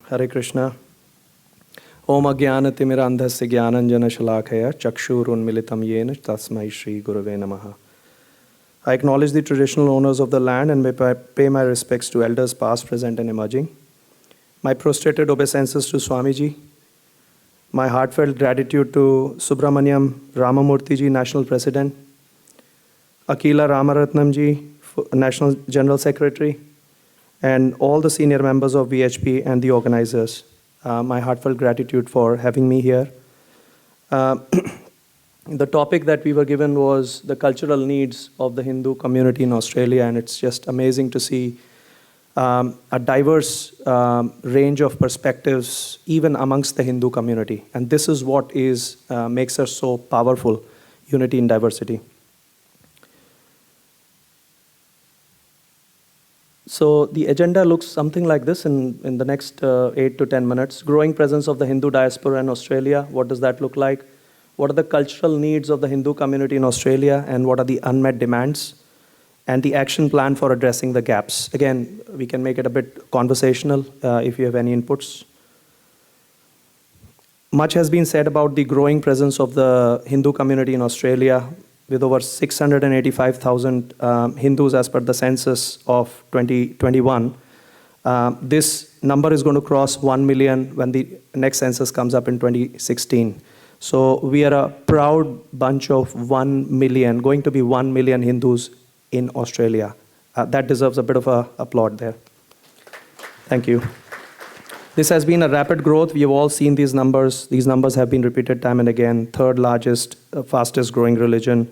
Hare Krishna. Om Ajnanatimmirandhasya Jnananjana Shalakaya Chakshurunmilitam Yena Tasmai Shri Gurave Namaha. I acknowledge the traditional owners of the land and may pay my respects to elders past, present and emerging. My prostrated obeisances to Swamiji. My heartfelt gratitude to Subramaniam Ramamurthy ji, National President. Akila Ramaratnam ji, National General Secretary. And all the senior members of VHP and the organizers. My heartfelt gratitude for having me here. The topic that we were given was the cultural needs of the Hindu community in Australia, and it's just amazing to see a diverse range of perspectives even amongst the Hindu community. And this is what makes us so powerful, unity in diversity. So the agenda looks something like this in the next 8 to 10 minutes. Growing presence of the Hindu diaspora in Australia. What does that look like? What are the cultural needs of the Hindu community in Australia, and what are the unmet demands? And the action plan for addressing the gaps. Again, we can make it a bit conversational if you have any inputs. Much has been said about the growing presence of the Hindu community in Australia, with over 685,000 Hindus as per the census of 2021. This number is going to cross 1 million when the next census comes up in 2016. So we are a proud bunch of 1 million, going to be 1 million Hindus in Australia. That deserves a bit of a applaud there. Thank you. This has been a rapid growth. We have all seen these numbers. These numbers have been repeated time and again. Third largest, fastest growing religion.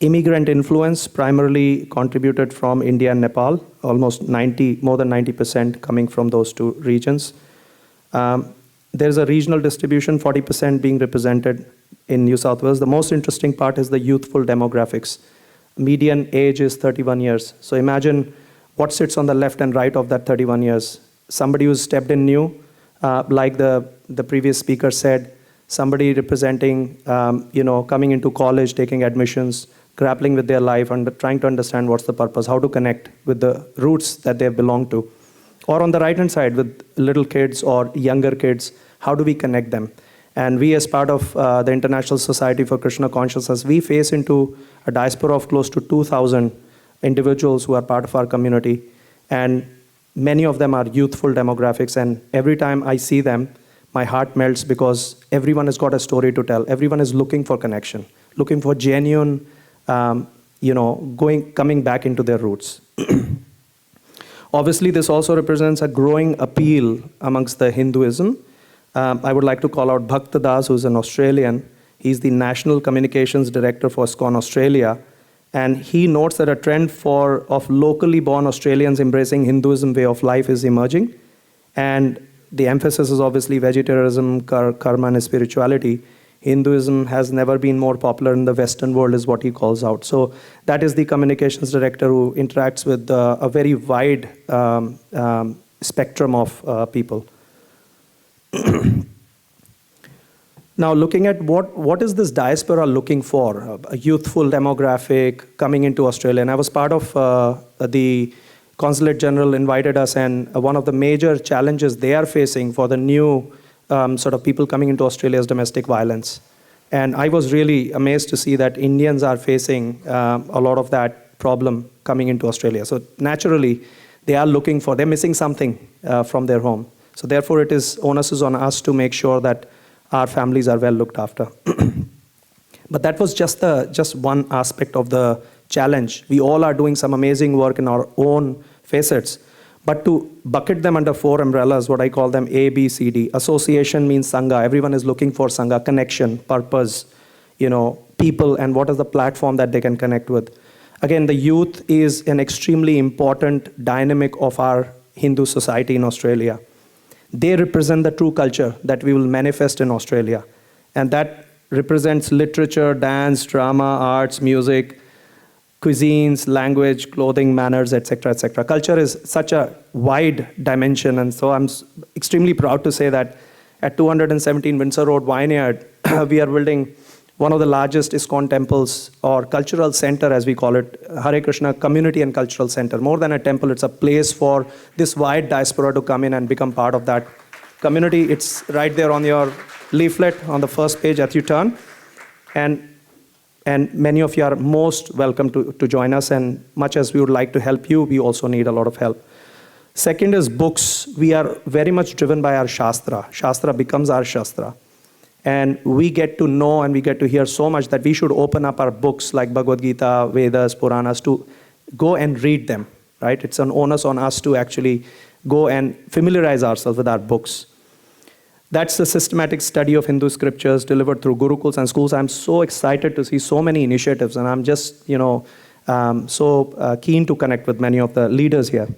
Immigrant influence primarily contributed from India and Nepal, almost more than 90% coming from those two regions. There's a regional distribution, 40% being represented in New South Wales. The most interesting part is the youthful demographics. Median age is 31 years. So imagine what sits on the left and right of that 31 years. Somebody who's stepped in new, like the previous speaker said, somebody representing, coming into college, taking admissions, grappling with their life, and trying to understand what's the purpose, how to connect with the roots that they belong to. Or on the right-hand side with little kids or younger kids, how do we connect them? And we, as part of the International Society for Krishna Consciousness, we face into a diaspora of close to 2,000 individuals who are part of our community. And many of them are youthful demographics. And every time I see them, my heart melts, because everyone has got a story to tell. Everyone is looking for connection, looking for genuine, coming back into their roots. Obviously, this also represents a growing appeal amongst the Hinduism. I would like to call out Bhakta Das, who's an Australian. He's the National Communications Director for ISKCON Australia. And he notes that a trend of locally born Australians embracing Hinduism way of life is emerging. And the emphasis is obviously vegetarianism, karma, and spirituality. Hinduism has never been more popular in the Western world, is what he calls out. So that is the communications director who interacts with a very wide spectrum of people. Now, looking at what is this diaspora looking for? A youthful demographic coming into Australia. And I was part of the Consulate General invited us, and one of the major challenges they are facing for the new sort of people coming into Australia is domestic violence. And I was really amazed to see that Indians are facing a lot of that problem coming into Australia. So naturally, they're missing something from their home. So therefore, onus is on us to make sure that our families are well looked after. But that was just one aspect of the challenge. We all are doing some amazing work in our own facets. But to bucket them under 4 umbrellas, what I call them A, B, C, D. Association means Sangha. Everyone is looking for Sangha, connection, purpose, people, and what is the platform that they can connect with. Again, the youth is an extremely important dynamic of our Hindu society in Australia. They represent the true culture that we will manifest in Australia. And that represents literature, dance, drama, arts, music, cuisines, language, clothing, manners, etc., etc. Culture is such a wide dimension, and so I'm extremely proud to say that at 217 Windsor Road Vineyard, we are building one of the largest ISKCON temples, or cultural center as we call it, Hare Krishna Community and Cultural Center. More than a temple, it's a place for this wide diaspora to come in and become part of that community. It's right there on your leaflet on the first page as you turn. And many of you are most welcome to join us, and much as we would like to help you, we also need a lot of help. Second is books. We are very much driven by our Shastra. Shastra becomes our Shastra. And we get to know and we get to hear so much that we should open up our books like Bhagavad Gita, Vedas, Puranas to go and read them, right? It's an onus on us to actually go and familiarize ourselves with our books. That's the systematic study of Hindu scriptures delivered through gurukuls and schools. I'm so excited to see so many initiatives, and I'm just, so keen to connect with many of the leaders here.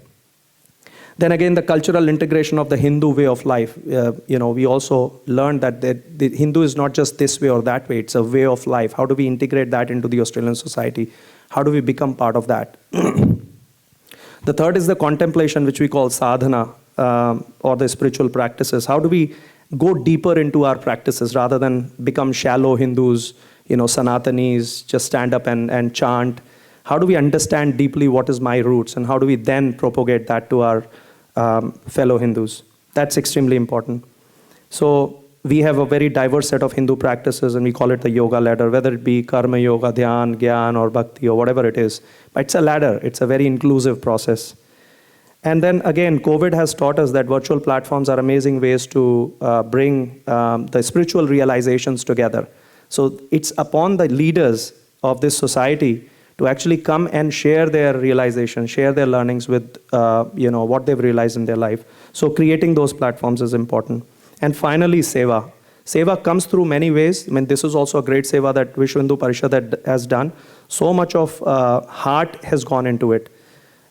Then again, the cultural integration of the Hindu way of life. We also learned that the Hindu is not just this way or that way, it's a way of life. How do we integrate that into the Australian society? How do we become part of that? The third is the contemplation, which we call sadhana, or the spiritual practices. How do we go deeper into our practices rather than become shallow Hindus, Sanatanis, just stand up and chant? How do we understand deeply what is my roots, and how do we then propagate that to our fellow Hindus? That's extremely important. So we have a very diverse set of Hindu practices, and we call it the yoga ladder, whether it be karma yoga, dhyan, gyan, or bhakti, or whatever it is. But it's a ladder. It's a very inclusive process. And then again, COVID has taught us that virtual platforms are amazing ways to bring the spiritual realizations together. So it's upon the leaders of this society to actually come and share their realizations, share their learnings with what they've realized in their life. So creating those platforms is important. And finally, seva. Seva comes through many ways. I mean, this is also a great seva that Vishwa Hindu Parishad has done. So much of heart has gone into it.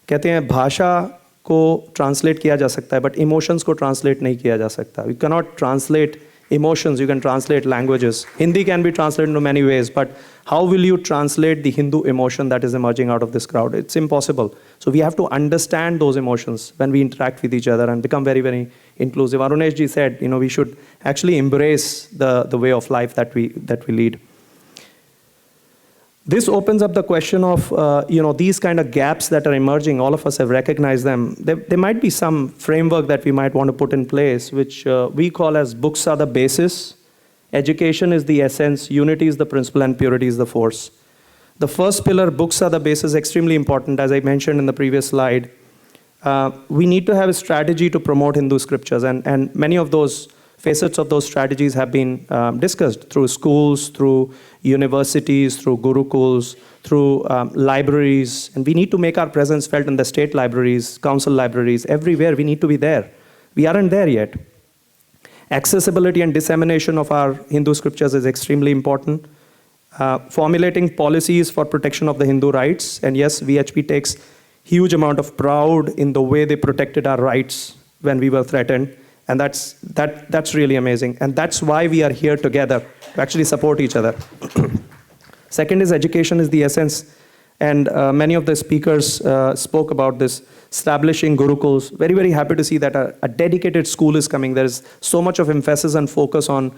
कहते हैं भाषा को translate किया जा सकता है, but emotions को translate नहीं किया जा सकता. You cannot translate emotions, you can translate languages. Hindi can be translated in many ways, but how will you translate the Hindu emotion that is emerging out of this crowd? It's impossible. So we have to understand those emotions when we interact with each other and become very, very inclusive. Arunesh ji said, we should actually embrace the way of life that we lead. This opens up the question of, these kind of gaps that are emerging. All of us have recognized them. There might be some framework that we might want to put in place, which we call as books are the basis, education is the essence, unity is the principle, and purity is the force. The first pillar, books are the basis, is extremely important. As I mentioned in the previous slide, we need to have a strategy to promote Hindu scriptures, and many of those facets of those strategies have been discussed through schools, through universities, through gurukuls, through libraries. And we need to make our presence felt in the state libraries, council libraries, everywhere. We need to be there. We aren't there yet. Accessibility and dissemination of our Hindu scriptures is extremely important. Formulating policies for protection of the Hindu rights. And yes, VHP takes huge amount of pride in the way they protected our rights when we were threatened. And that's really amazing. And that's why we are here together, to actually support each other. Second is education is the essence. And many of the speakers spoke about this, establishing gurukuls. Very, very happy to see that a dedicated school is coming. There is so much of emphasis and focus on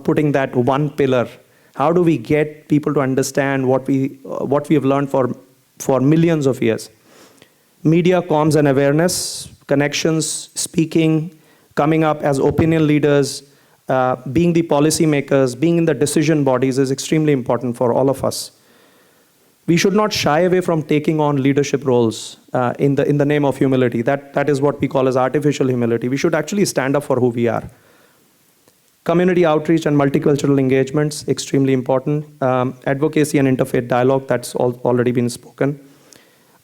putting that one pillar. How do we get people to understand what we have learned for millions of years? Media, comms, and awareness, connections, speaking, coming up as opinion leaders, being the policy makers, being in the decision bodies is extremely important for all of us. We should not shy away from taking on leadership roles in the name of humility. That is what we call as artificial humility. We should actually stand up for who we are. Community outreach and multicultural engagements, extremely important. Advocacy and interfaith dialogue, that's already been spoken.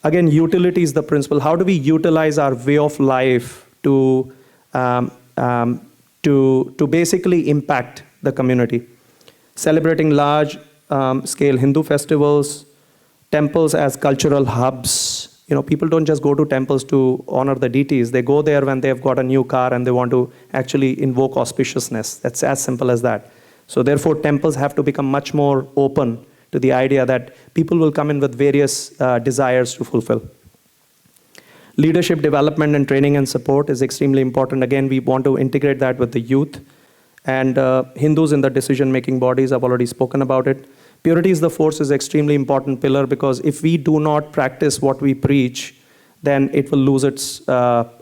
Again, utility is the principle. How do we utilize our way of life to basically impact the community? Celebrating large scale Hindu festivals, temples as cultural hubs. People don't just go to temples to honor the deities. They go there when they've got a new car and they want to actually invoke auspiciousness. That's as simple as that. So therefore, temples have to become much more open to the idea that people will come in with various desires to fulfill. Leadership development and training and support is extremely important. Again, we want to integrate that with the youth. And Hindus in the decision-making bodies, I've already spoken about it. Purity is the force is extremely important pillar, because if we do not practice what we preach, then it will lose its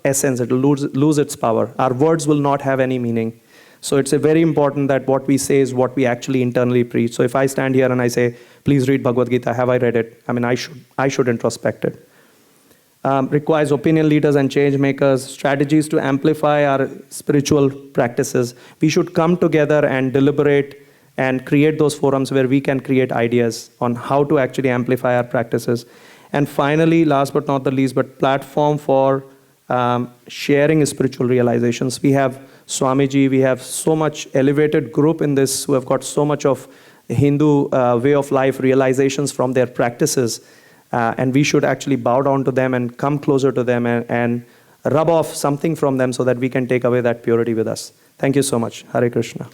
essence, it will lose its power. Our words will not have any meaning. So it's a very important that what we say is what we actually internally preach. So if I stand here and I say, please read Bhagavad Gita, have I read it? I mean, I should introspect it. Requires opinion leaders and change makers, strategies to amplify our spiritual practices. We should come together and deliberate and create those forums where we can create ideas on how to actually amplify our practices. And finally, last but not the least, but platform for sharing spiritual realizations. We have Swamiji, we have so much elevated group in this who have got so much of Hindu way of life realizations from their practices. And we should actually bow down to them and come closer to them and rub off something from them so that we can take away that purity with us. Thank you so much. Hare Krishna.